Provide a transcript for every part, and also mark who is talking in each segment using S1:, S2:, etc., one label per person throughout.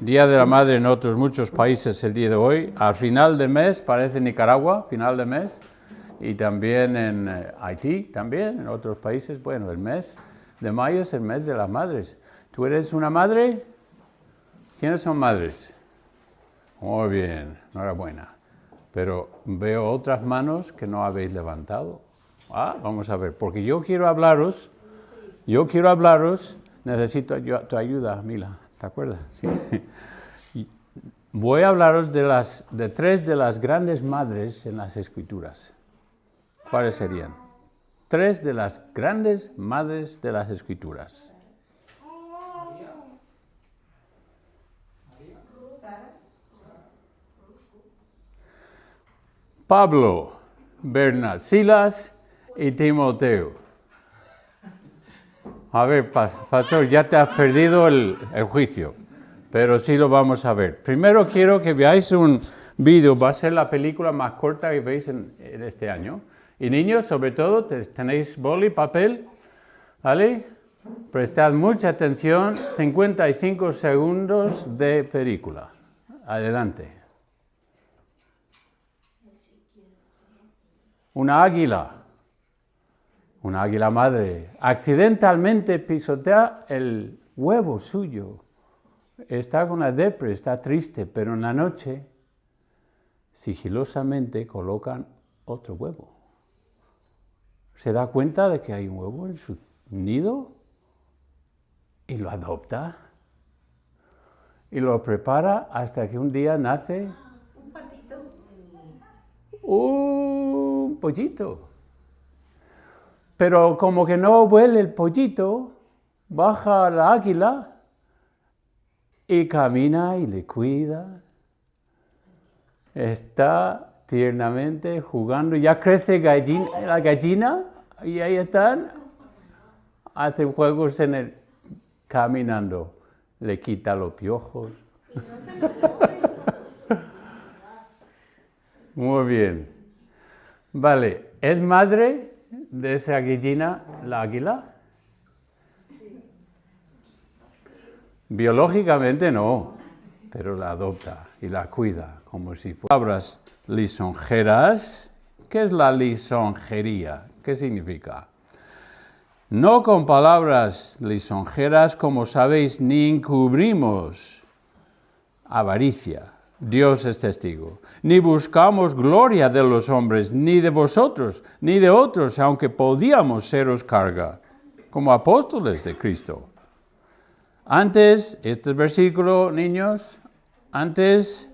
S1: Día de la Madre en otros muchos países el día de hoy. Al final del mes, parece Nicaragua, final de mes, y también en Haití, también en otros países. Bueno, el mes de mayo es el mes de las madres. ¿Tú eres una madre? ¿Quiénes son madres? Muy bien, enhorabuena. Pero veo otras manos que no habéis levantado. Vamos a ver, porque yo quiero hablaros, necesito tu ayuda, Mila, ¿te acuerdas? Sí. Voy a hablaros de tres de las grandes madres en las Escrituras. ¿Cuáles serían? Tres de las grandes madres de las Escrituras. Pablo, Bernard, Silas y Timoteo. A ver, pastor, ya te has perdido el juicio, pero sí lo vamos a ver. Primero quiero que veáis un vídeo, va a ser la película más corta que veis en este año. Y niños, sobre todo, tenéis boli, papel, ¿vale? Prestad mucha atención, 55 segundos de película. Adelante. Una águila madre, accidentalmente pisotea el huevo suyo. Está con la depre, está triste, pero en la noche sigilosamente colocan otro huevo. Se da cuenta de que hay un huevo en su nido y lo adopta y lo prepara hasta que un día nace un pollito. Pero como que no huele el pollito, baja la águila y camina y le cuida. Está tiernamente jugando. Ya crece la gallina y ahí están. Hace juegos caminando. Le quita los piojos. Muy bien. Vale, ¿es madre de esa gallina la águila? Sí. Biológicamente no, pero la adopta y la cuida como si fuera. Palabras lisonjeras. ¿Qué es la lisonjería? ¿Qué significa? No con palabras lisonjeras, como sabéis, ni encubrimos avaricia. Dios es testigo. Ni buscamos gloria de los hombres, ni de vosotros, ni de otros, aunque podíamos seros carga, como apóstoles de Cristo. Antes, este versículo, niños, antes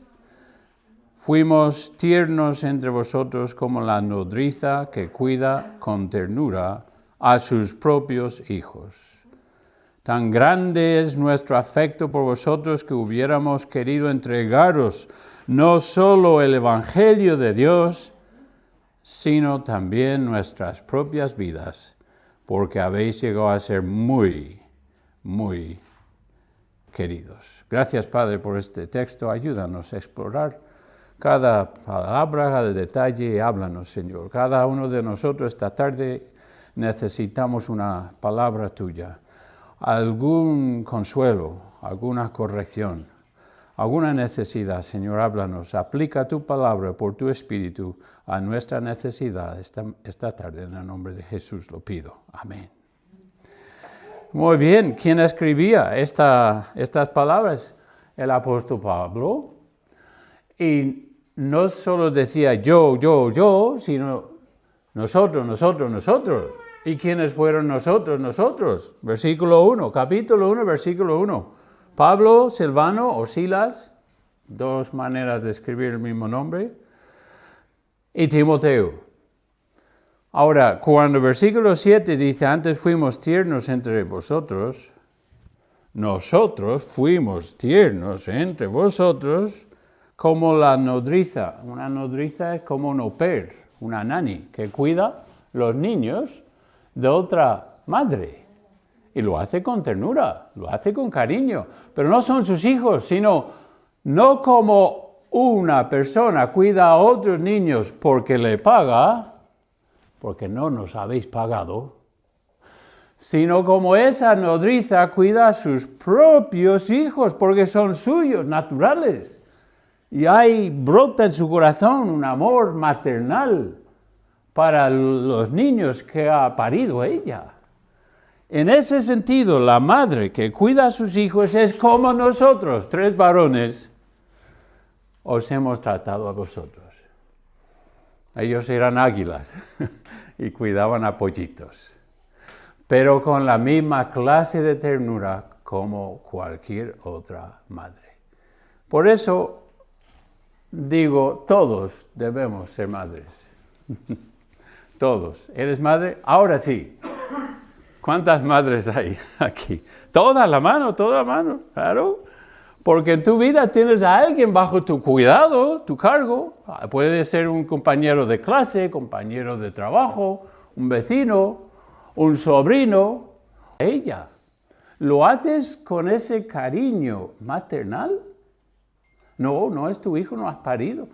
S1: fuimos tiernos entre vosotros como la nodriza que cuida con ternura a sus propios hijos. Tan grande es nuestro afecto por vosotros que hubiéramos querido entregaros no solo el Evangelio de Dios, sino también nuestras propias vidas, porque habéis llegado a ser muy, muy queridos. Gracias, Padre, por este texto. Ayúdanos a explorar cada palabra, cada detalle. Háblanos, Señor. Cada uno de nosotros esta tarde necesitamos una palabra tuya. Algún consuelo, alguna corrección, alguna necesidad, Señor, háblanos. Aplica tu palabra por tu Espíritu a nuestra necesidad esta tarde. En el nombre de Jesús lo pido. Amén. Muy bien, ¿quién escribía estas palabras? El apóstol Pablo. Y no solo decía yo, sino nosotros. ¿Y quiénes fueron nosotros? Versículo 1, capítulo 1, versículo 1. Pablo, Silvano o Silas, dos maneras de escribir el mismo nombre, y Timoteo. Ahora, cuando versículo 7 dice, antes fuimos tiernos entre vosotros, nosotros fuimos tiernos entre vosotros como la nodriza. Una nodriza es como un au pair, una nani, que cuida los niños de otra madre. Y lo hace con ternura, lo hace con cariño. Pero no son sus hijos, sino no como una persona cuida a otros niños porque le paga, porque no nos habéis pagado, sino como esa nodriza cuida a sus propios hijos, porque son suyos, naturales. Y ahí brota en su corazón un amor maternal para los niños que ha parido ella. En ese sentido, la madre que cuida a sus hijos es como nosotros, 3 varones, os hemos tratado a vosotros. Ellos eran águilas y cuidaban a pollitos, pero con la misma clase de ternura como cualquier otra madre. Por eso digo, todos debemos ser madres. Todos. ¿Eres madre? Ahora sí. ¿Cuántas madres hay aquí? Toda la mano, claro. Porque en tu vida tienes a alguien bajo tu cuidado, tu cargo. Puede ser un compañero de clase, compañero de trabajo, un vecino, un sobrino. Ella. ¿Lo haces con ese cariño maternal? No, no es tu hijo, no has parido.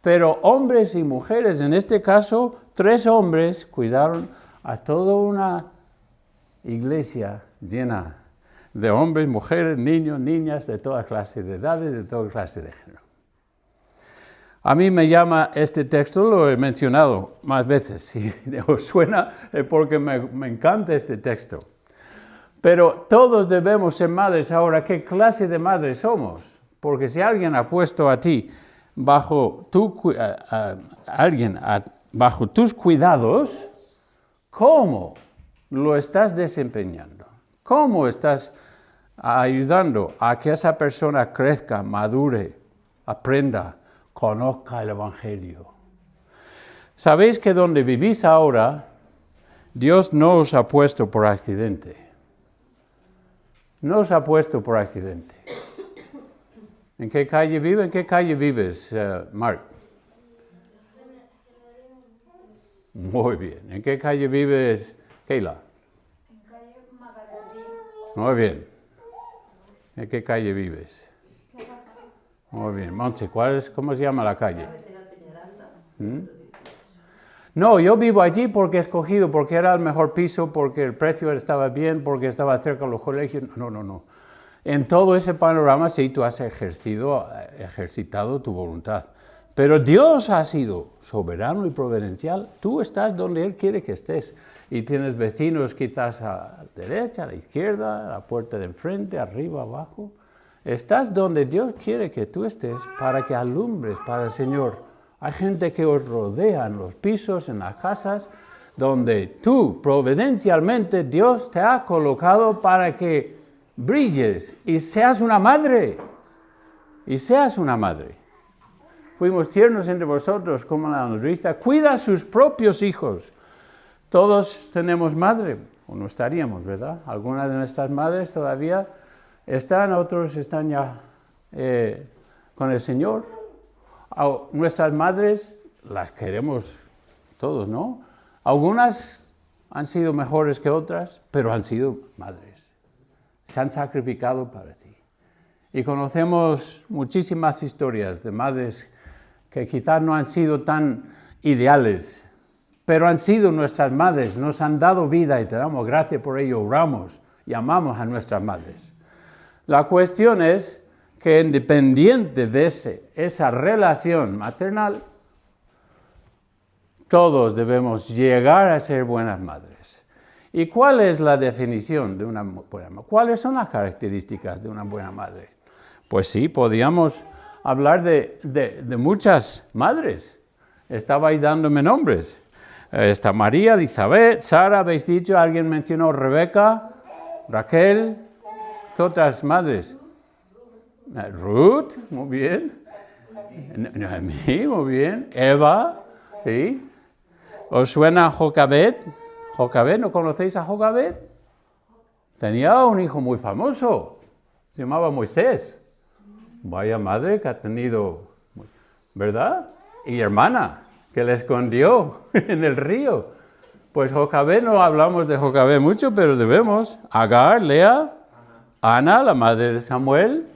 S1: Pero hombres y mujeres, en este caso, 3 hombres cuidaron a toda una iglesia llena de hombres, mujeres, niños, niñas, de toda clase de edades, de toda clase de género. A mí me llama este texto, lo he mencionado más veces, si os suena es porque me encanta este texto. Pero todos debemos ser madres. Ahora, ¿qué clase de madres somos? Porque si alguien ha puesto a ti bajo bajo tus cuidados, ¿cómo lo estás desempeñando? ¿Cómo estás ayudando a que esa persona crezca, madure, aprenda, conozca el Evangelio? Sabéis que donde vivís ahora, Dios no os ha puesto por accidente. No os ha puesto por accidente. ¿En qué calle vive? ¿En qué calle vives, Mark? Muy bien. ¿En qué calle vives, Keila?
S2: En calle Magallanes.
S1: Muy bien. ¿En qué calle vives? Muy bien. Montse, ¿cómo se llama la calle? ¿Mm? No, yo vivo allí porque he escogido, porque era el mejor piso, porque el precio estaba bien, porque estaba cerca de los colegios. No. En todo ese panorama sí tú has ejercitado tu voluntad. Pero Dios ha sido soberano y providencial. Tú estás donde Él quiere que estés. Y tienes vecinos quizás a la derecha, a la izquierda, a la puerta de enfrente, arriba, abajo. Estás donde Dios quiere que tú estés para que alumbres para el Señor. Hay gente que os rodea en los pisos, en las casas, donde tú, providencialmente, Dios te ha colocado para que brilles y seas una madre. Y seas una madre. Fuimos tiernos entre vosotros como la nodriza. Cuida a sus propios hijos. Todos tenemos madre, o no estaríamos, ¿verdad? Algunas de nuestras madres todavía están, otros están ya con el Señor. Nuestras madres las queremos todos, ¿no? Algunas han sido mejores que otras, pero han sido madres. Se han sacrificado para ti. Y conocemos muchísimas historias de madres que quizás no han sido tan ideales, pero han sido nuestras madres, nos han dado vida y te damos gracias por ello, oramos y amamos a nuestras madres. La cuestión es que independiente de esa relación maternal, todos debemos llegar a ser buenas madres. ¿Y cuál es la definición de una buena madre? ¿Cuáles son las características de una buena madre? Pues sí, podíamos hablar de muchas madres. Estabais dándome nombres. Está María, Elizabeth, Sara, habéis dicho, alguien mencionó Rebeca, Raquel. ¿Qué otras madres? Ruth, muy bien. Noemí, muy bien. Eva, sí. ¿Os suena Jocabed? ¿Jocabed? ¿No conocéis a Jocabed? Tenía un hijo muy famoso. Se llamaba Moisés. Vaya madre que ha tenido, ¿verdad? Y hermana, que le escondió en el río. Pues Jocabed, no hablamos de Jocabed mucho, pero debemos. Agar, Lea, Ana, la madre de Samuel.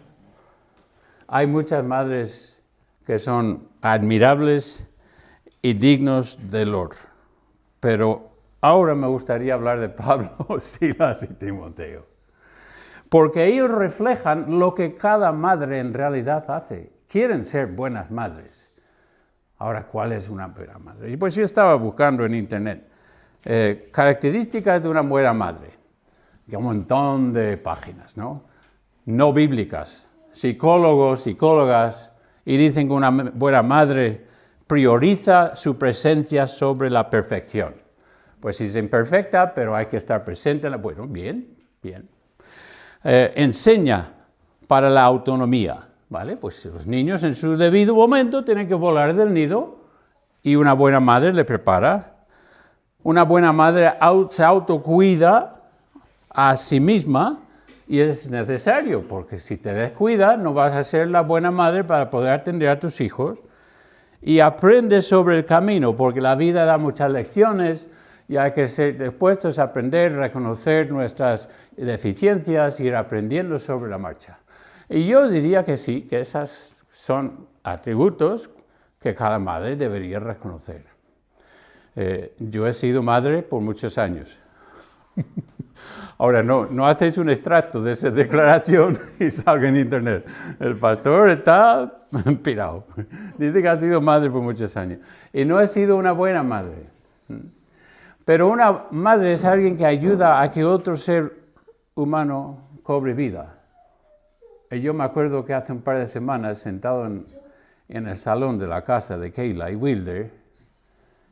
S1: Hay muchas madres que son admirables y dignos de loor. Pero ahora me gustaría hablar de Pablo, Silas y Timoteo. Porque ellos reflejan lo que cada madre en realidad hace. Quieren ser buenas madres. Ahora, ¿cuál es una buena madre? Y pues yo estaba buscando en internet características de una buena madre. Y un montón de páginas, ¿no? No bíblicas. Psicólogos, psicólogas, y dicen que una buena madre prioriza su presencia sobre la perfección. Pues es imperfecta, pero hay que estar presente. Bueno, bien. Enseña para la autonomía, ¿vale? Pues los niños en su debido momento tienen que volar del nido y una buena madre le prepara. Una buena madre se autocuida a sí misma y es necesario, porque si te descuidas no vas a ser la buena madre para poder atender a tus hijos. Y aprende sobre el camino, porque la vida da muchas lecciones y hay que ser dispuestos a aprender, reconocer nuestras deficiencias e ir aprendiendo sobre la marcha. Y yo diría que sí, que esos son atributos que cada madre debería reconocer. Yo he sido madre por muchos años. Ahora, no hacéis un extracto de esa declaración y salga en internet. El pastor está pirado. Dice que ha sido madre por muchos años. Y no he sido una buena madre. Pero una madre es alguien que ayuda a que otro ser humano cobre vida. Y yo me acuerdo que hace un par de semanas, sentado en el salón de la casa de Keila y Wilder,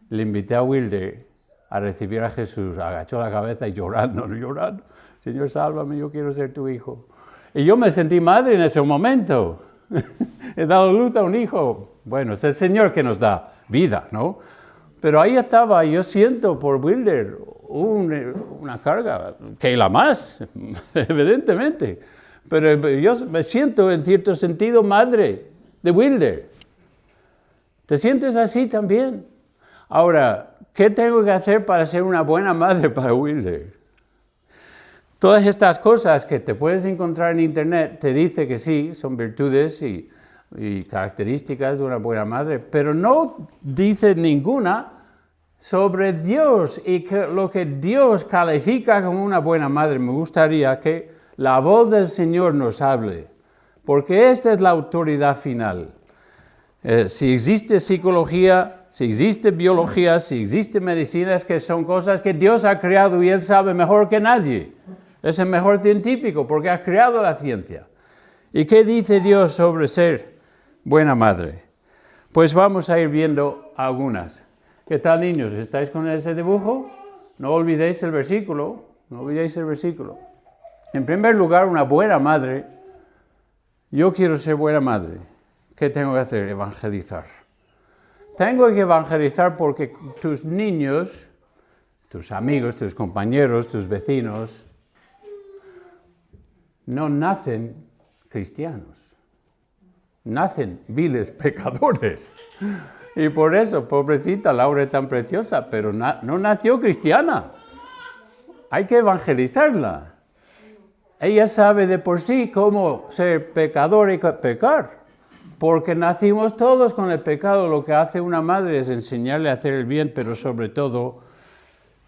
S1: le invité a Wilder a recibir a Jesús, agachó la cabeza y llorando, Señor, sálvame, yo quiero ser tu hijo. Y yo me sentí madre en ese momento. He dado luz a un hijo. Bueno, es el Señor que nos da vida, ¿no? Pero ahí estaba, y yo siento por Wilder una carga, Keila más, evidentemente. Pero yo me siento en cierto sentido madre de Wilder. ¿Te sientes así también? Ahora, ¿qué tengo que hacer para ser una buena madre para Wilder? Todas estas cosas que te puedes encontrar en internet te dice que sí, son virtudes y características de una buena madre, pero no dice ninguna sobre Dios y lo que Dios califica como una buena madre. Me gustaría que la voz del Señor nos hable, porque esta es la autoridad final. Si existe psicología, si existe biología, si existe medicina, es que son cosas que Dios ha creado y Él sabe mejor que nadie. Es el mejor científico porque ha creado la ciencia. ¿Y qué dice Dios sobre ser buena madre? Pues vamos a ir viendo algunas. ¿Qué tal, niños? ¿Estáis con ese dibujo? No olvidéis el versículo. En primer lugar, una buena madre. Yo quiero ser buena madre. ¿Qué tengo que hacer? Evangelizar. Tengo que evangelizar porque tus niños, tus amigos, tus compañeros, tus vecinos, no nacen cristianos. Nacen viles pecadores. Y por eso, pobrecita, Laura es tan preciosa, pero no nació cristiana. Hay que evangelizarla. Ella sabe de por sí cómo ser pecador y pecar. Porque nacimos todos con el pecado. Lo que hace una madre es enseñarle a hacer el bien, pero sobre todo,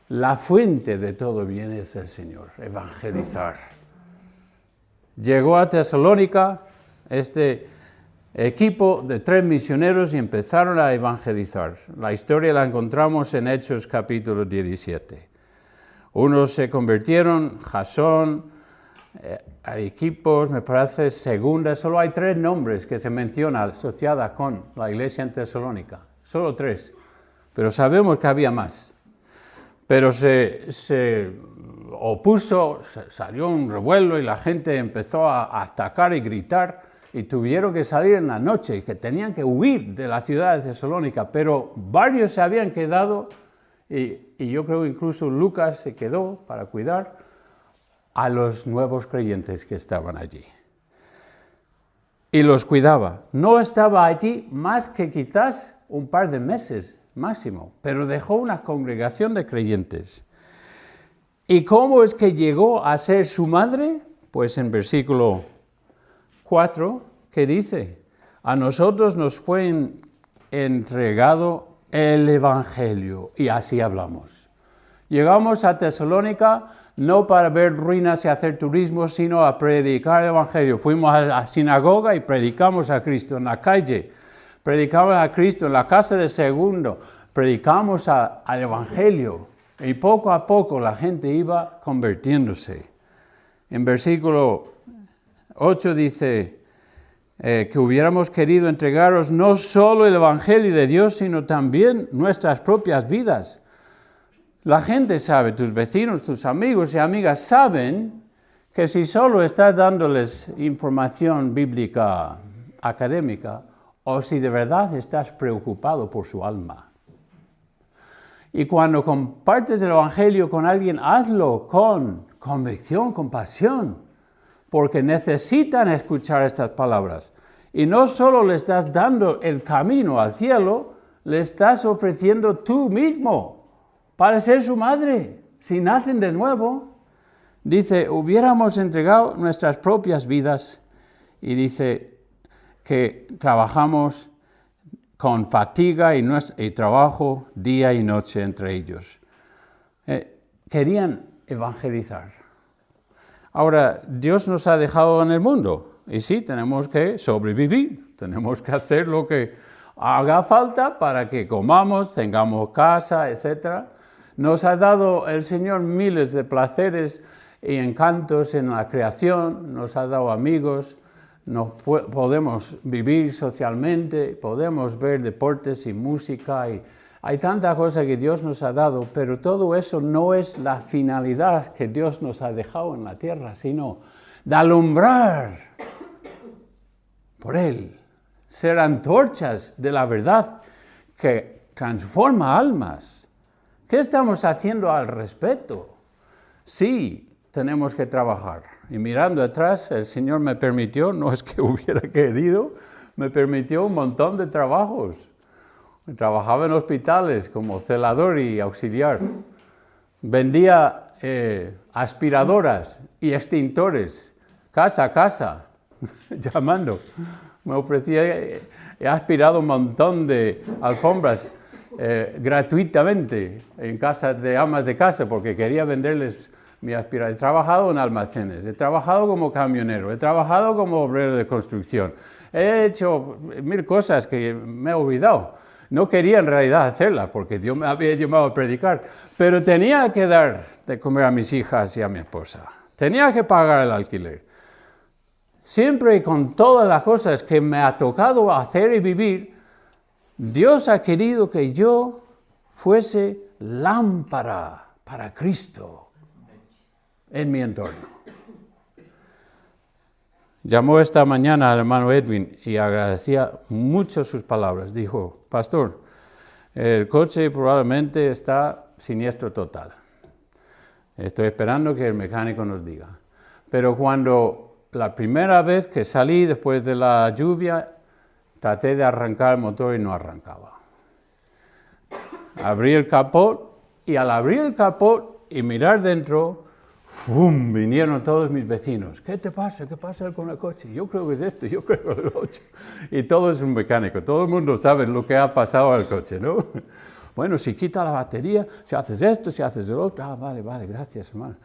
S1: la fuente de todo bien es el Señor, evangelizar. Llegó a Tesalónica este equipo de 3 misioneros y empezaron a evangelizar. La historia la encontramos en Hechos capítulo 17. Unos se convirtieron, Jasón, Arquipos, me parece segunda, solo hay 3 nombres que se mencionan asociadas con la iglesia en Tesalónica, solo 3, pero sabemos que había más. Pero se opuso, salió un revuelo y la gente empezó a atacar y gritar y tuvieron que salir en la noche y que tenían que huir de la ciudad de Tesalónica, pero varios se habían quedado y yo creo incluso Lucas se quedó para cuidar a los nuevos creyentes que estaban allí. Y los cuidaba. No estaba allí más que quizás un par de meses máximo, pero dejó una congregación de creyentes. ¿Y cómo es que llegó a ser su madre? Pues en versículo 4, ¿qué dice? A nosotros nos fue entregado el Evangelio y así hablamos. Llegamos a Tesalónica no para ver ruinas y hacer turismo, sino a predicar el Evangelio. Fuimos a la sinagoga y predicamos a Cristo en la calle. Predicamos a Cristo en la casa de segundo. Predicamos al Evangelio. Y poco a poco la gente iba convirtiéndose. En versículo 8 dice que hubiéramos querido entregaros no solo el Evangelio de Dios, sino también nuestras propias vidas. La gente sabe, tus vecinos, tus amigos y amigas saben que si solo estás dándoles información bíblica académica o si de verdad estás preocupado por su alma. Y cuando compartes el Evangelio con alguien, hazlo con convicción, con pasión, porque necesitan escuchar estas palabras. Y no solo le estás dando el camino al cielo, le estás ofreciendo tú mismo para ser su madre, si nacen de nuevo. Dice, hubiéramos entregado nuestras propias vidas, y dice que trabajamos con fatiga y trabajo día y noche entre ellos. Querían evangelizar. Ahora, Dios nos ha dejado en el mundo, y sí, tenemos que sobrevivir, tenemos que hacer lo que haga falta para que comamos, tengamos casa, etc. Nos ha dado el Señor miles de placeres y encantos en la creación, nos ha dado amigos, podemos vivir socialmente, podemos ver deportes y música, y hay tanta cosa que Dios nos ha dado, pero todo eso no es la finalidad que Dios nos ha dejado en la tierra, sino de alumbrar por Él, ser antorchas de la verdad que transforma almas. ¿Qué estamos haciendo al respecto? Sí, tenemos que trabajar. Y mirando atrás, el Señor me permitió, no es que hubiera querido, me permitió un montón de trabajos. Trabajaba en hospitales como celador y auxiliar. Vendía aspiradoras y extintores, casa a casa, llamando. Me ofrecía, he aspirado un montón de alfombras gratuitamente en casas de amas de casa porque quería venderles mi aspiradora. He trabajado en almacenes, he trabajado como camionero, he trabajado como obrero de construcción, he hecho 1000 cosas que me he olvidado. No quería en realidad hacerlas porque Dios me había llamado a predicar, pero tenía que dar de comer a mis hijas y a mi esposa, tenía que pagar el alquiler. Siempre y con todas las cosas que me ha tocado hacer y vivir, Dios ha querido que yo fuese lámpara para Cristo en mi entorno. Llamó esta mañana al hermano Edwin y agradecía mucho sus palabras. Dijo, pastor, el coche probablemente está siniestro total. Estoy esperando que el mecánico nos diga. Pero cuando la primera vez que salí después de la lluvia, traté de arrancar el motor y no arrancaba. Abrí el capot y al abrir el capot y mirar dentro, ¡fum!, vinieron todos mis vecinos. ¿Qué te pasa? ¿Qué pasa con el coche? Yo creo que es esto, yo creo que es lo otro. Y todo es un mecánico, todo el mundo sabe lo que ha pasado al coche, ¿no? Bueno, si quita la batería, si haces esto, si haces lo otro, vale, gracias, hermano.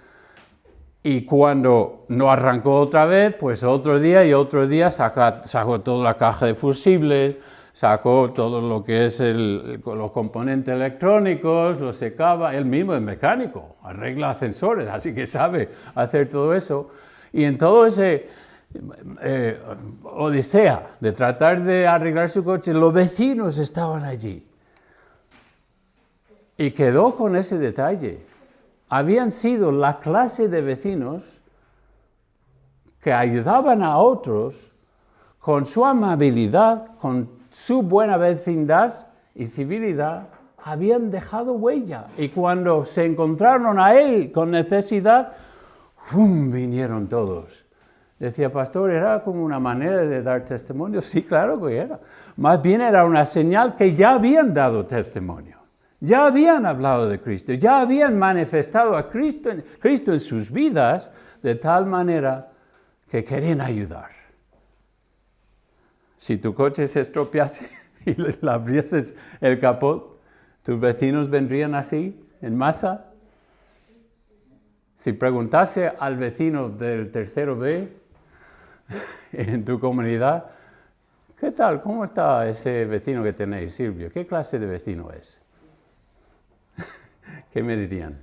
S1: Y cuando no arrancó otra vez, pues otro día sacó toda la caja de fusibles, sacó todo lo que es los componentes electrónicos, lo secaba, él mismo es mecánico, arregla ascensores, así que sabe hacer todo eso. Y en todo ese odisea de tratar de arreglar su coche, los vecinos estaban allí. Y quedó con ese detalle. Habían sido la clase de vecinos que ayudaban a otros con su amabilidad, con su buena vecindad y civilidad, habían dejado huella. Y cuando se encontraron a él con necesidad, ¡fum!, vinieron todos. Decía, pastor, ¿era como una manera de dar testimonio? Sí, claro que era. Más bien era una señal que ya habían dado testimonio. Ya habían hablado de Cristo, ya habían manifestado a Cristo en sus vidas de tal manera que querían ayudar. Si tu coche se estropease y le abrieses el capot, ¿tus vecinos vendrían así, en masa? Si preguntase al vecino del tercero B en tu comunidad, ¿qué tal? ¿Cómo está ese vecino que tenéis, Silvio? ¿Qué clase de vecino es? ¿Qué me dirían?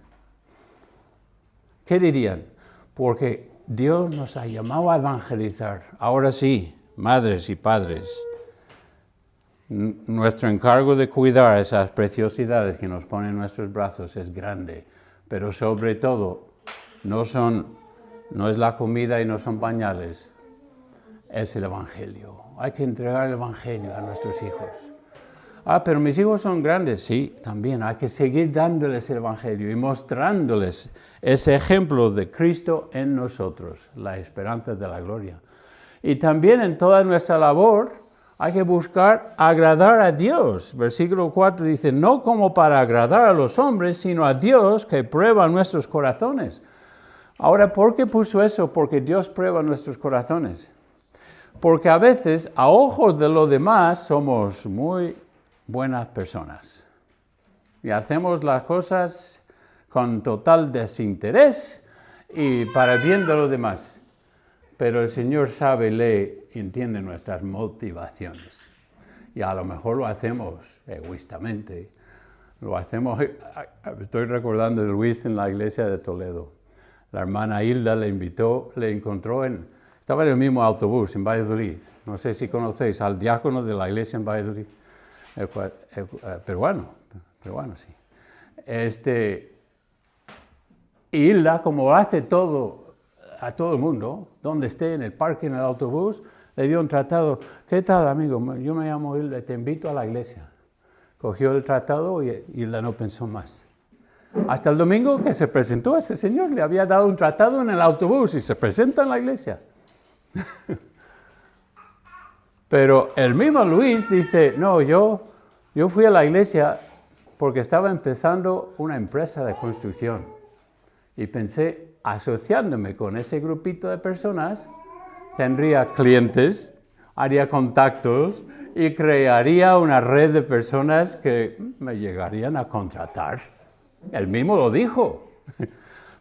S1: ¿Qué dirían? Porque Dios nos ha llamado a evangelizar. Ahora sí, madres y padres, nuestro encargo de cuidar esas preciosidades que nos ponen en nuestros brazos es grande, pero sobre todo no es la comida y no son pañales, es el Evangelio. Hay que entregar el Evangelio a nuestros hijos. Pero mis hijos son grandes, sí, también hay que seguir dándoles el Evangelio y mostrándoles ese ejemplo de Cristo en nosotros, la esperanza de la gloria. Y también en toda nuestra labor hay que buscar agradar a Dios. Versículo 4 dice, no como para agradar a los hombres, sino a Dios que prueba nuestros corazones. Ahora, ¿por qué puso eso? Porque Dios prueba nuestros corazones. Porque a veces, a ojos de los demás, somos muy buenas personas. Y hacemos las cosas con total desinterés y para el bien de los demás. Pero el Señor sabe, lee y entiende nuestras motivaciones. Y a lo mejor lo hacemos egoístamente. Lo hacemos, estoy recordando de Luis en la iglesia de Toledo. La hermana Hilda le encontró estaba en el mismo autobús en Valladolid. No sé si conocéis al diácono de la iglesia en Valladolid. Peruano, sí. Y Hilda, como hace todo a todo el mundo, donde esté, en el parque, en el autobús, le dio un tratado. ¿Qué tal, amigo? Yo me llamo Hilda, te invito a la iglesia. Cogió el tratado y Hilda no pensó más. Hasta el domingo que se presentó ese señor, le había dado un tratado en el autobús y se presenta en la iglesia. Pero el mismo Luis dice, no, yo fui a la iglesia porque estaba empezando una empresa de construcción y pensé, asociándome con ese grupito de personas, tendría clientes, haría contactos y crearía una red de personas que me llegarían a contratar. Él mismo lo dijo.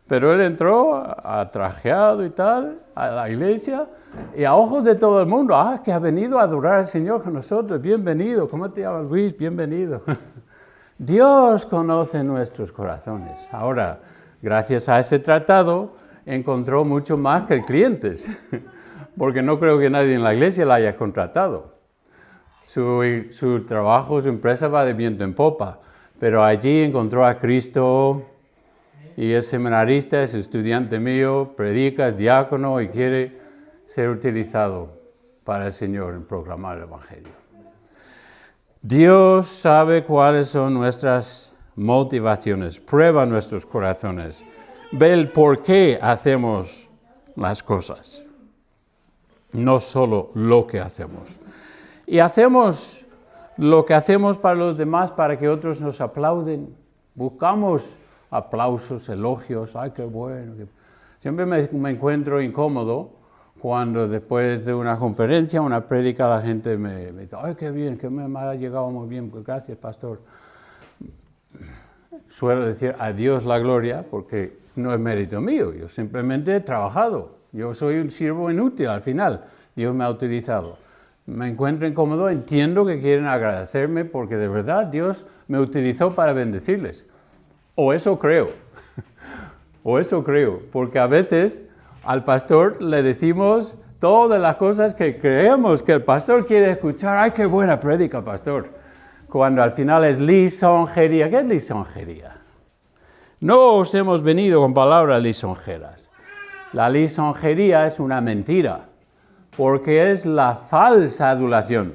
S1: Pero él entró atrajeado y tal a la iglesia y a ojos de todo el mundo, que ha venido a adorar al Señor con nosotros, bienvenido. ¿Cómo te llamas, Luis? Bienvenido. Dios conoce nuestros corazones. Ahora, gracias a ese tratado, encontró mucho más que clientes, porque no creo que nadie en la iglesia la haya contratado. Su trabajo, su empresa va de viento en popa, pero allí encontró a Cristo y es seminarista, es estudiante mío, predica, es diácono y quiere ser utilizado para el Señor en proclamar el Evangelio. Dios sabe cuáles son nuestras motivaciones, prueba nuestros corazones, ve el por qué hacemos las cosas, no solo lo que hacemos. Y hacemos lo que hacemos para los demás, para que otros nos aplauden. Buscamos aplausos, elogios, ¡ay, qué bueno! Siempre me encuentro incómodo cuando después de una conferencia, una prédica, la gente me dice, ¡ay, qué bien, que me ha llegado muy bien! Pues gracias, pastor. Suelo decir a Dios la gloria, porque no es mérito mío, yo simplemente he trabajado. Yo soy un siervo inútil al final, Dios me ha utilizado. Me encuentro incómodo, entiendo que quieren agradecerme porque de verdad Dios me utilizó para bendecirles. O eso creo, porque a veces al pastor le decimos todas las cosas que creemos que el pastor quiere escuchar. ¡Ay, qué buena prédica, pastor! Cuando al final es lisonjería. ¿Qué es lisonjería? No os hemos venido con palabras lisonjeras. La lisonjería es una mentira, porque es la falsa adulación,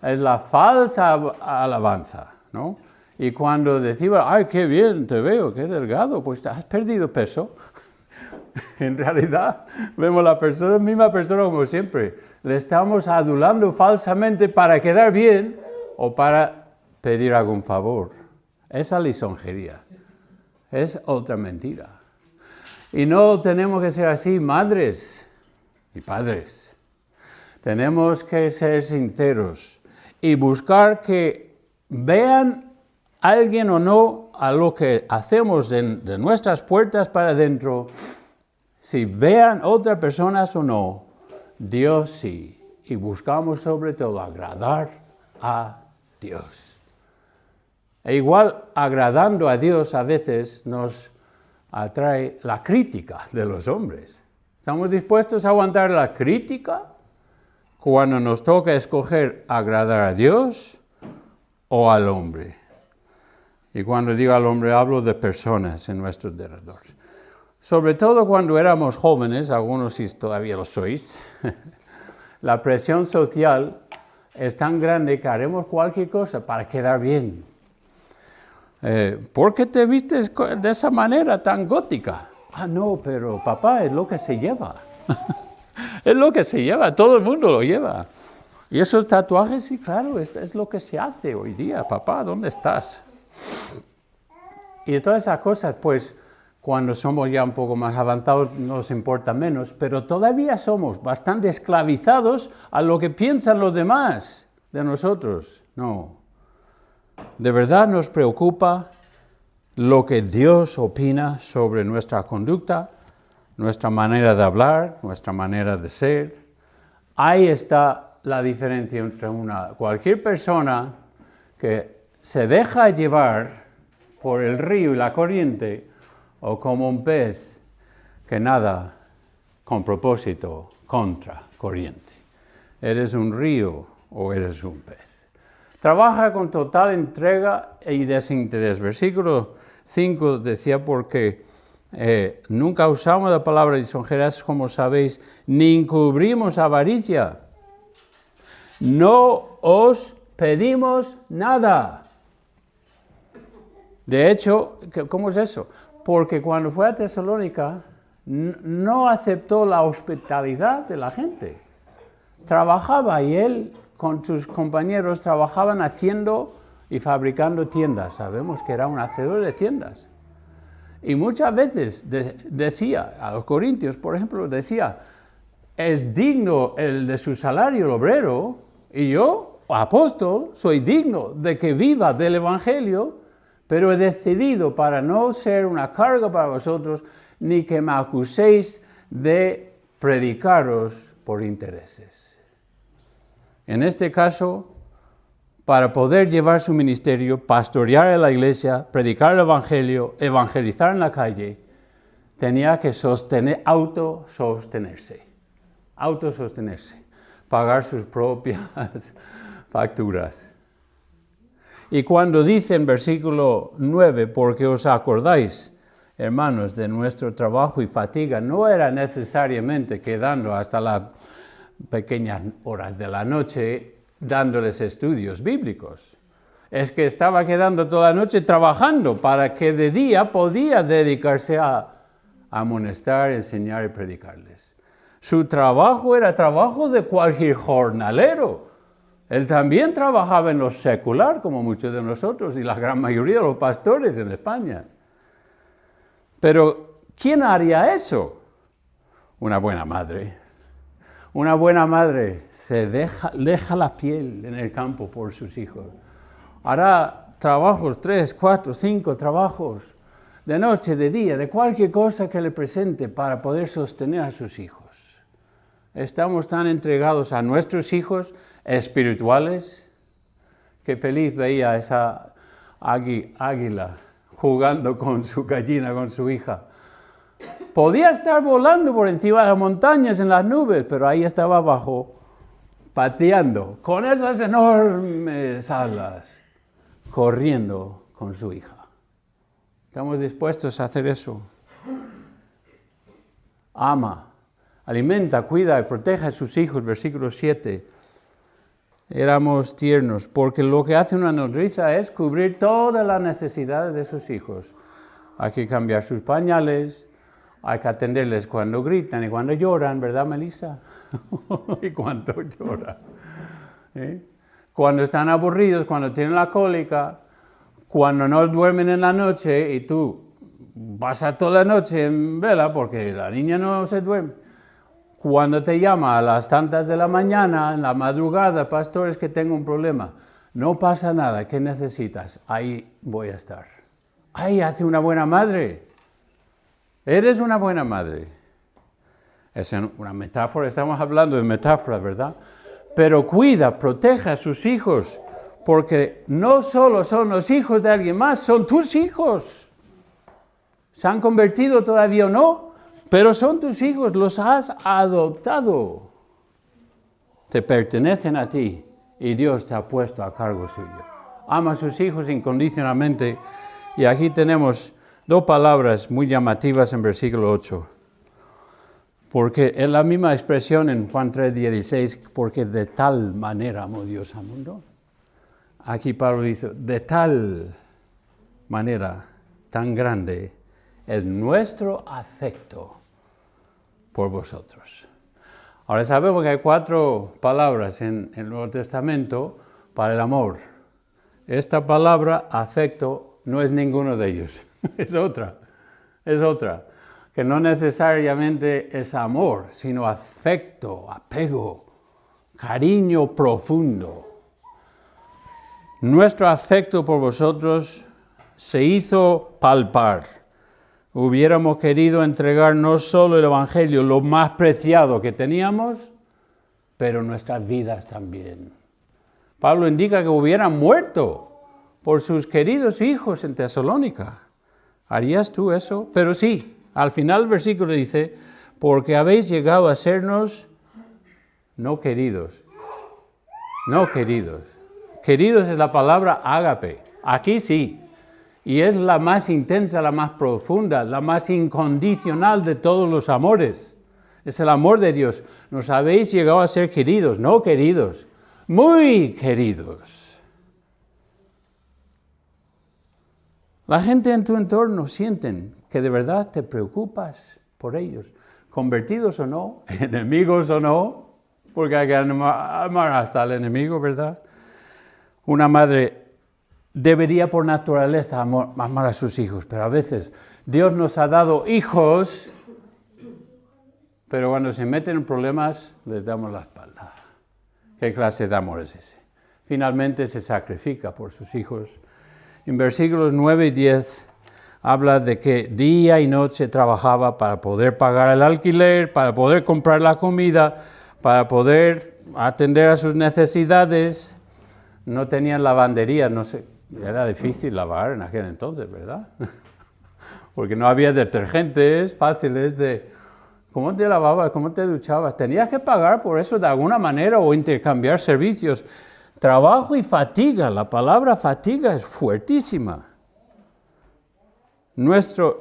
S1: es la falsa alabanza, ¿no? Y cuando decimos, ¡ay, qué bien te veo, qué delgado! Pues has perdido peso. En realidad, vemos la misma persona como siempre. Le estamos adulando falsamente para quedar bien o para pedir algún favor. Esa lisonjería es otra mentira. Y no tenemos que ser así, madres y padres. Tenemos que ser sinceros y buscar que vean alguien o no a lo que hacemos de nuestras puertas para adentro, si vean otras personas o no, Dios sí. Y buscamos sobre todo agradar a Dios. E igual agradando a Dios a veces nos atrae la crítica de los hombres. ¿Estamos dispuestos a aguantar la crítica cuando nos toca escoger agradar a Dios o al hombre? Y cuando digo al hombre, hablo de personas en nuestro alrededor. Sobre todo cuando éramos jóvenes, algunos si todavía lo sois, la presión social es tan grande que haremos cualquier cosa para quedar bien. ¿Por qué te vistes de esa manera tan gótica? Ah, no, pero papá, es lo que se lleva. Es lo que se lleva, todo el mundo lo lleva. Y esos tatuajes, sí, claro, es lo que se hace hoy día. Papá, ¿dónde estás? Y todas esas cosas, pues, cuando somos ya un poco más avanzados nos importa menos, pero todavía somos bastante esclavizados a lo que piensan los demás de nosotros. No. De verdad nos preocupa lo que Dios opina sobre nuestra conducta, nuestra manera de hablar, nuestra manera de ser. Ahí está la diferencia entre cualquier persona que se deja llevar por el río y la corriente o como un pez que nada con propósito contra corriente. ¿Eres un río o eres un pez? Trabaja con total entrega y desinterés. Versículo 5 decía, porque nunca usamos la palabra lisonjeras, como sabéis, ni encubrimos avaricia. No os pedimos nada. De hecho, ¿cómo es eso? Porque cuando fue a Tesalónica, no aceptó la hospitalidad de la gente. Trabajaba y él con sus compañeros trabajaban haciendo y fabricando tiendas. Sabemos que era un hacedor de tiendas. Y muchas veces decía, a los corintios, por ejemplo, decía, es digno el de su salario el obrero, y yo, apóstol, soy digno de que viva del evangelio, pero he decidido para no ser una carga para vosotros, ni que me acuséis de predicaros por intereses. En este caso, para poder llevar su ministerio, pastorear en la iglesia, predicar el evangelio, evangelizar en la calle, tenía que autosostenerse, pagar sus propias facturas. Y cuando dice en versículo 9, porque os acordáis, hermanos, de nuestro trabajo y fatiga, no era necesariamente quedando hasta las pequeñas horas de la noche dándoles estudios bíblicos. Es que estaba quedando toda la noche trabajando para que de día podía dedicarse a amonestar, enseñar y predicarles. Su trabajo era trabajo de cualquier jornalero. Él también trabajaba en lo secular, como muchos de nosotros, y la gran mayoría de los pastores en España. Pero, ¿quién haría eso? Una buena madre. Una buena madre se deja la piel en el campo por sus hijos. Hará trabajos, 3, 4, 5 trabajos, de noche, de día, de cualquier cosa que le presente para poder sostener a sus hijos. Estamos tan entregados a nuestros hijos espirituales. Qué feliz veía a esa águila jugando con su gallina, con su hija. Podía estar volando por encima de las montañas en las nubes, pero ahí estaba abajo, pateando con esas enormes alas, corriendo con su hija. ¿Estamos dispuestos a hacer eso? Ama, alimenta, cuida y protege a sus hijos, versículo 7. Éramos tiernos, porque lo que hace una nodriza es cubrir todas las necesidades de sus hijos. Hay que cambiar sus pañales, hay que atenderles cuando gritan y cuando lloran, ¿verdad, Melissa? Y cuando lloran. Cuando están aburridos, cuando tienen la cólica, cuando no duermen en la noche y tú pasas toda la noche en vela porque la niña no se duerme. Cuando te llama a las tantas de la mañana, en la madrugada, pastor, es que tengo un problema. No pasa nada, ¿qué necesitas? Ahí voy a estar. ¡Ay, hace una buena madre! Eres una buena madre. Es una metáfora, estamos hablando de metáforas, ¿verdad? Pero cuida, protege a sus hijos, porque no solo son los hijos de alguien más, son tus hijos. ¿Se han convertido todavía o no? Pero son tus hijos, los has adoptado. Te pertenecen a ti y Dios te ha puesto a cargo suyo. Ama a sus hijos incondicionalmente. Y aquí tenemos dos palabras muy llamativas en versículo 8. Porque es la misma expresión en Juan 3:16, porque de tal manera amó Dios al mundo. Aquí Pablo dice, de tal manera tan grande es nuestro afecto por vosotros. Ahora sabemos que hay 4 palabras en el Nuevo Testamento para el amor. Esta palabra, afecto, no es ninguno de ellos, es otra. Que no necesariamente es amor, sino afecto, apego, cariño profundo. Nuestro afecto por vosotros se hizo palpar. Hubiéramos querido entregar no solo el Evangelio, lo más preciado que teníamos, pero nuestras vidas también. Pablo indica que hubieran muerto por sus queridos hijos en Tesalónica. ¿Harías tú eso? Pero sí, al final del versículo dice, porque habéis llegado a sernos no queridos. No queridos. Queridos es la palabra ágape. Aquí sí. Y es la más intensa, la más profunda, la más incondicional de todos los amores. Es el amor de Dios. Nos habéis llegado a ser queridos, no queridos, muy queridos. La gente en tu entorno sienten que de verdad te preocupas por ellos, convertidos o no, enemigos o no, porque hay que amar hasta al enemigo, ¿verdad? Una madre debería por naturaleza amar a sus hijos, pero a veces Dios nos ha dado hijos, pero cuando se meten en problemas les damos la espalda. ¿Qué clase de amor es ese? Finalmente se sacrifica por sus hijos. En versículos 9 y 10 habla de que día y noche trabajaba para poder pagar el alquiler, para poder comprar la comida, para poder atender a sus necesidades. No tenían lavandería, no sé, era difícil lavar en aquel entonces, ¿verdad? Porque no había detergentes fáciles de... ¿Cómo te lavabas? ¿Cómo te duchabas? Tenías que pagar por eso de alguna manera o intercambiar servicios. Trabajo y fatiga, la palabra fatiga es fuertísima.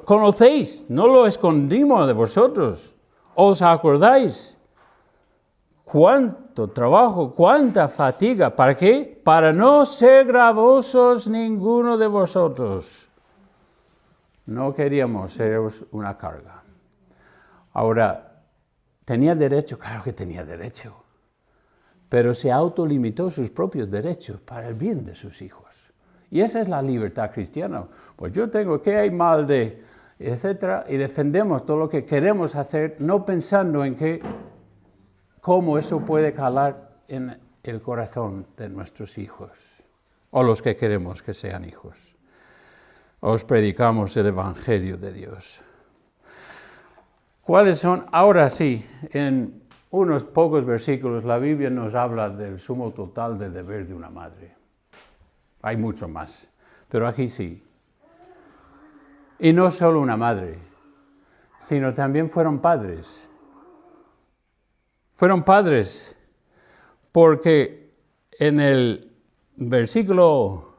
S1: Conocéis, no lo escondimos de vosotros, os acordáis. ¿Cuánto trabajo, cuánta fatiga? ¿Para qué? Para no ser gravosos ninguno de vosotros. No queríamos ser una carga. Ahora, ¿tenía derecho? Claro que tenía derecho. Pero se autolimitó sus propios derechos para el bien de sus hijos. Y esa es la libertad cristiana. Pues yo tengo que hay mal de, etcétera, y defendemos todo lo que queremos hacer, no pensando en cómo eso puede calar en el corazón de nuestros hijos, o los que queremos que sean hijos. Os predicamos el Evangelio de Dios. ¿Cuáles son? Ahora sí, en unos pocos versículos la Biblia nos habla del sumo total del deber de una madre. Hay mucho más, pero aquí sí. Y no solo una madre, sino también fueron padres. Fueron padres, porque en el versículo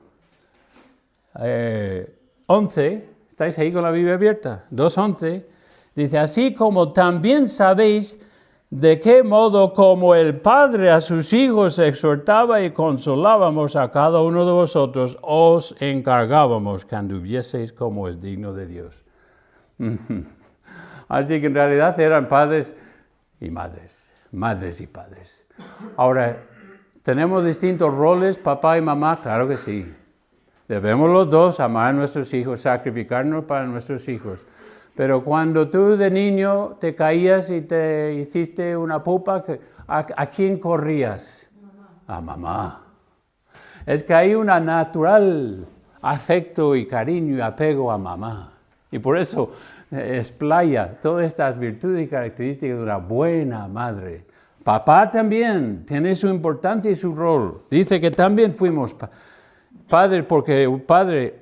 S1: 11, ¿estáis ahí con la Biblia abierta? 2:11, dice, así como también sabéis de qué modo como el Padre a sus hijos exhortaba y consolábamos a cada uno de vosotros, os encargábamos que anduvieseis como es digno de Dios. Así que en realidad eran padres y madres, madres y padres. Ahora, ¿tenemos distintos roles, papá y mamá? Claro que sí. Debemos los dos amar a nuestros hijos, sacrificarnos para nuestros hijos. Pero cuando tú de niño te caías y te hiciste una pupa, ¿a quién corrías? A mamá. Es que hay una natural afecto y cariño y apego a mamá. Y por eso explaya todas estas virtudes y características de una buena madre. Papá también tiene su importancia y su rol. Dice que también fuimos padres porque un padre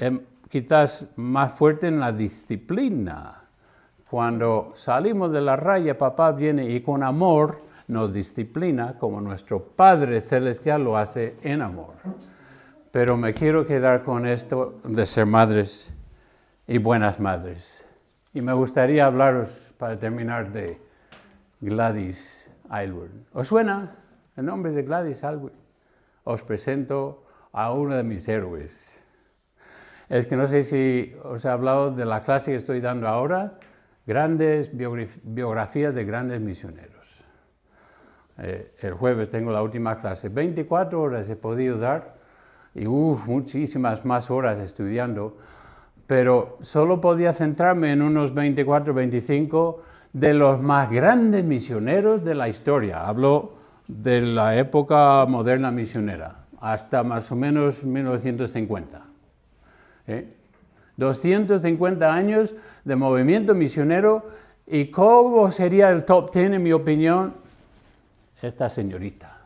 S1: quizás más fuerte en la disciplina. Cuando salimos de la raya, papá viene y con amor nos disciplina como nuestro Padre Celestial lo hace en amor. Pero me quiero quedar con esto de ser madres y buenas madres. Y me gustaría hablaros, para terminar, de Gladys Aylward. ¿Os suena el nombre de Gladys Aylward? Os presento a uno de mis héroes. Es que no sé si os he hablado de la clase que estoy dando ahora, grandes biografías de grandes misioneros. El jueves tengo la última clase. 24 horas he podido dar y muchísimas más horas estudiando, pero solo podía centrarme en unos 24, 25 de los más grandes misioneros de la historia. Hablo de la época moderna misionera, hasta más o menos 1950. 250 años de movimiento misionero. ¿Y cómo sería el top 10 en mi opinión? Esta señorita.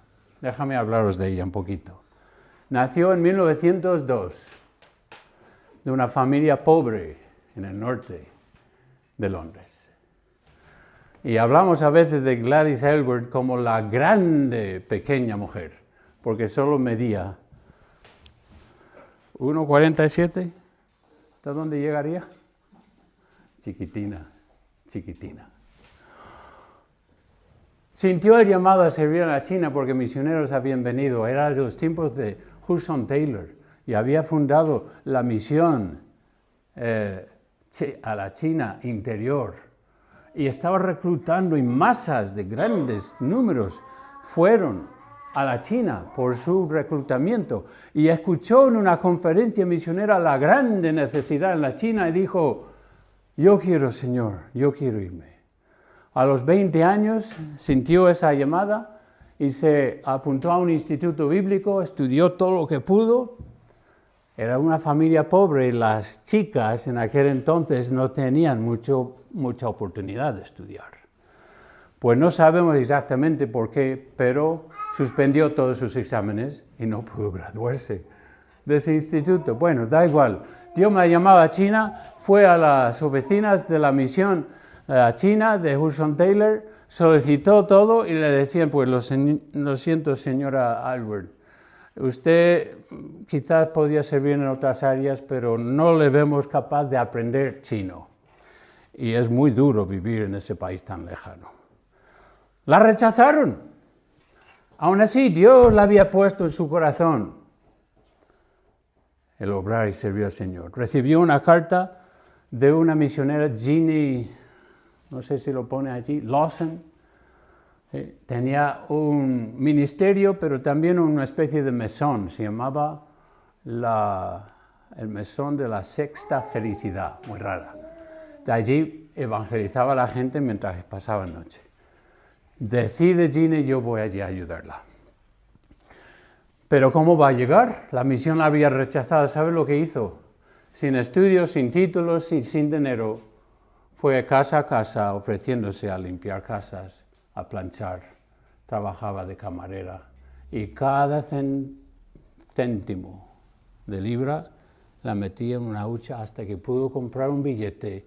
S1: Déjame hablaros de ella un poquito. Nació en 1902 de una familia pobre en el norte de Londres. Y hablamos a veces de Gladys Aylward como la grande pequeña mujer, porque solo medía 1,47. ¿Hasta dónde llegaría? Chiquitina, chiquitina. Sintió el llamado a servir a la China porque misioneros habían venido. Era de los tiempos de Hudson Taylor y había fundado la misión a la China interior. Y estaba reclutando y masas de grandes números fueron a la China por su reclutamiento. Y escuchó en una conferencia misionera la grande necesidad en la China y dijo, yo quiero, Señor, yo quiero irme. A los 20 años sintió esa llamada y se apuntó a un instituto bíblico, estudió todo lo que pudo. Era una familia pobre y las chicas en aquel entonces no tenían mucha oportunidad de estudiar. Pues no sabemos exactamente por qué, pero suspendió todos sus exámenes y no pudo graduarse de ese instituto. Bueno, da igual. Dios me llamaba a China, fue a las oficinas de la misión China de Hudson Taylor, solicitó todo y le decían, pues lo siento, señora Aylward, usted quizás podía servir en otras áreas, pero no le vemos capaz de aprender chino. Y es muy duro vivir en ese país tan lejano. La rechazaron. Aún así, Dios la había puesto en su corazón el obrar y servir al Señor. Recibió una carta de una misionera, Jeannie, no sé si lo pone allí, Lawson. Tenía un ministerio, pero también una especie de mesón. Se llamaba el mesón de la sexta felicidad, muy rara. De allí evangelizaba a la gente mientras pasaban noche. Decide Jeannie, yo voy allí a ayudarla. Pero ¿cómo va a llegar? La misión la había rechazado. ¿Sabe lo que hizo? Sin estudios, sin títulos y sin dinero, fue casa a casa ofreciéndose a limpiar casas, a planchar, trabajaba de camarera y cada céntimo de libra la metía en una hucha hasta que pudo comprar un billete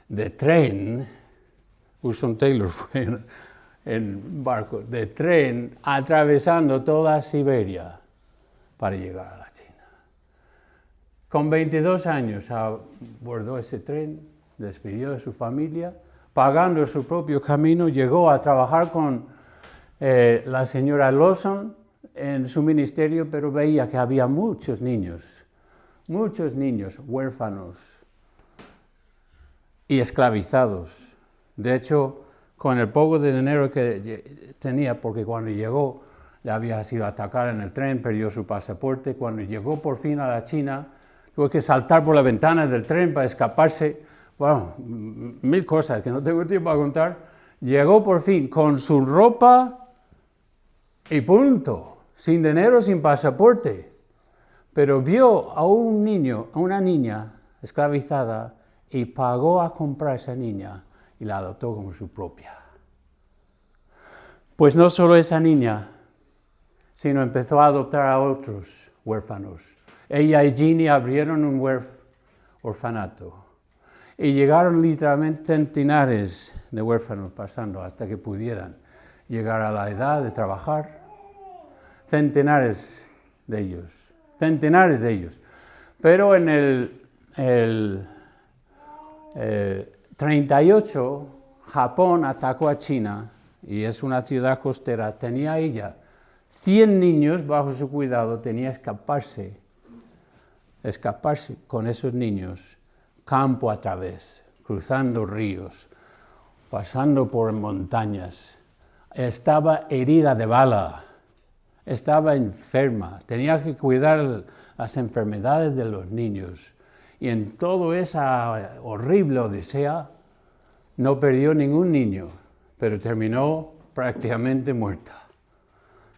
S1: de tren. Hudson Taylor fue en barco, de tren, atravesando toda Siberia para llegar a la China. Con 22 años abordó ese tren, despidió de su familia, pagando su propio camino, llegó a trabajar con la señora Lawson en su ministerio, pero veía que había muchos niños huérfanos y esclavizados. De hecho, con el poco de dinero que tenía, porque cuando llegó ya había sido atacada en el tren, perdió su pasaporte, cuando llegó por fin a la China, tuvo que saltar por la ventana del tren para escaparse. Bueno, 1000 cosas que no tengo tiempo a contar. Llegó por fin con su ropa y punto, sin dinero, sin pasaporte. pero vio a un niño, a una niña esclavizada y pagó a comprar a esa niña y la adoptó como su propia. Pues no solo esa niña, sino empezó a adoptar a otros huérfanos. Ella y Ginny abrieron un orfanato y llegaron literalmente centenares de huérfanos pasando hasta que pudieran llegar a la edad de trabajar. Centenares de ellos. Pero en el 38, Japón atacó a China y es una ciudad costera. Tenía ella 100 niños bajo su cuidado, tenía que escaparse con esos niños, campo a través, cruzando ríos, pasando por montañas. Estaba herida de bala, estaba enferma, tenía que cuidar las enfermedades de los niños. Y en toda esa horrible odisea no perdió ningún niño, pero terminó prácticamente muerta.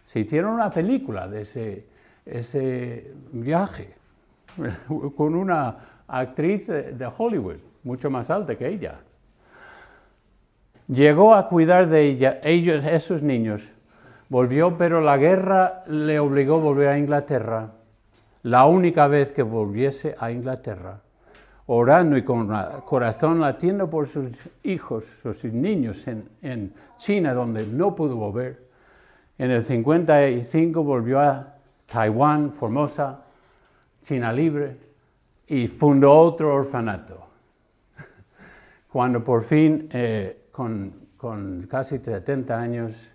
S1: Se hicieron una película de ese viaje con una actriz de Hollywood, mucho más alta que ella. Llegó a cuidar de ella, esos niños. Volvió, pero la guerra le obligó a volver a Inglaterra. La única vez que volviese a Inglaterra, orando y con corazón latiendo por sus hijos, sus niños en China, donde no pudo volver. En el 55 volvió a Taiwán, Formosa, China libre, y fundó otro orfanato. Cuando por fin, con casi 70 años,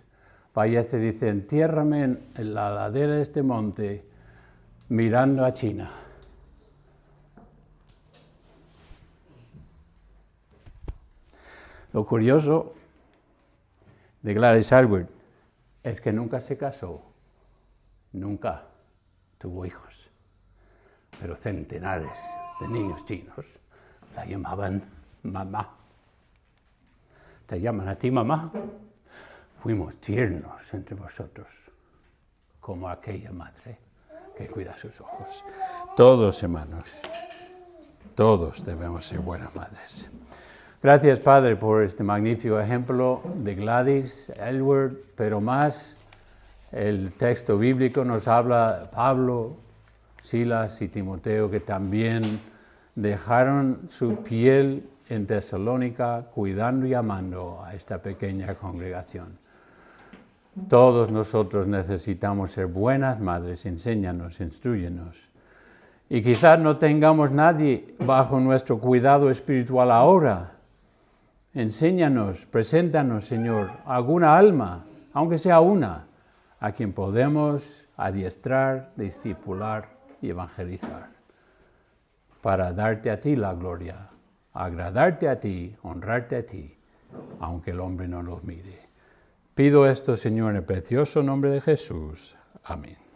S1: fallece, dice: entiérrame en la ladera de este monte, mirando a China. Lo curioso de Gladys Aylward es que nunca se casó, nunca tuvo hijos, pero centenares de niños chinos la llamaban mamá. ¿Te llaman a ti mamá? Fuimos tiernos entre vosotros, como aquella madre que cuida sus ojos. Todos, hermanos, todos debemos ser buenas madres. Gracias, Padre, por este magnífico ejemplo de Gladys Aylward, pero más el texto bíblico nos habla Pablo, Silas y Timoteo, que también dejaron su piel en Tesalónica cuidando y amando a esta pequeña congregación. Todos nosotros necesitamos ser buenas madres. Enséñanos, instrúyenos. Y quizás no tengamos nadie bajo nuestro cuidado espiritual ahora. Enséñanos, preséntanos, Señor, alguna alma, aunque sea una, a quien podemos adiestrar, discipular y evangelizar, para darte a ti la gloria, agradarte a ti, honrarte a ti, aunque el hombre no los mire. Pido esto, Señor, en el precioso nombre de Jesús. Amén.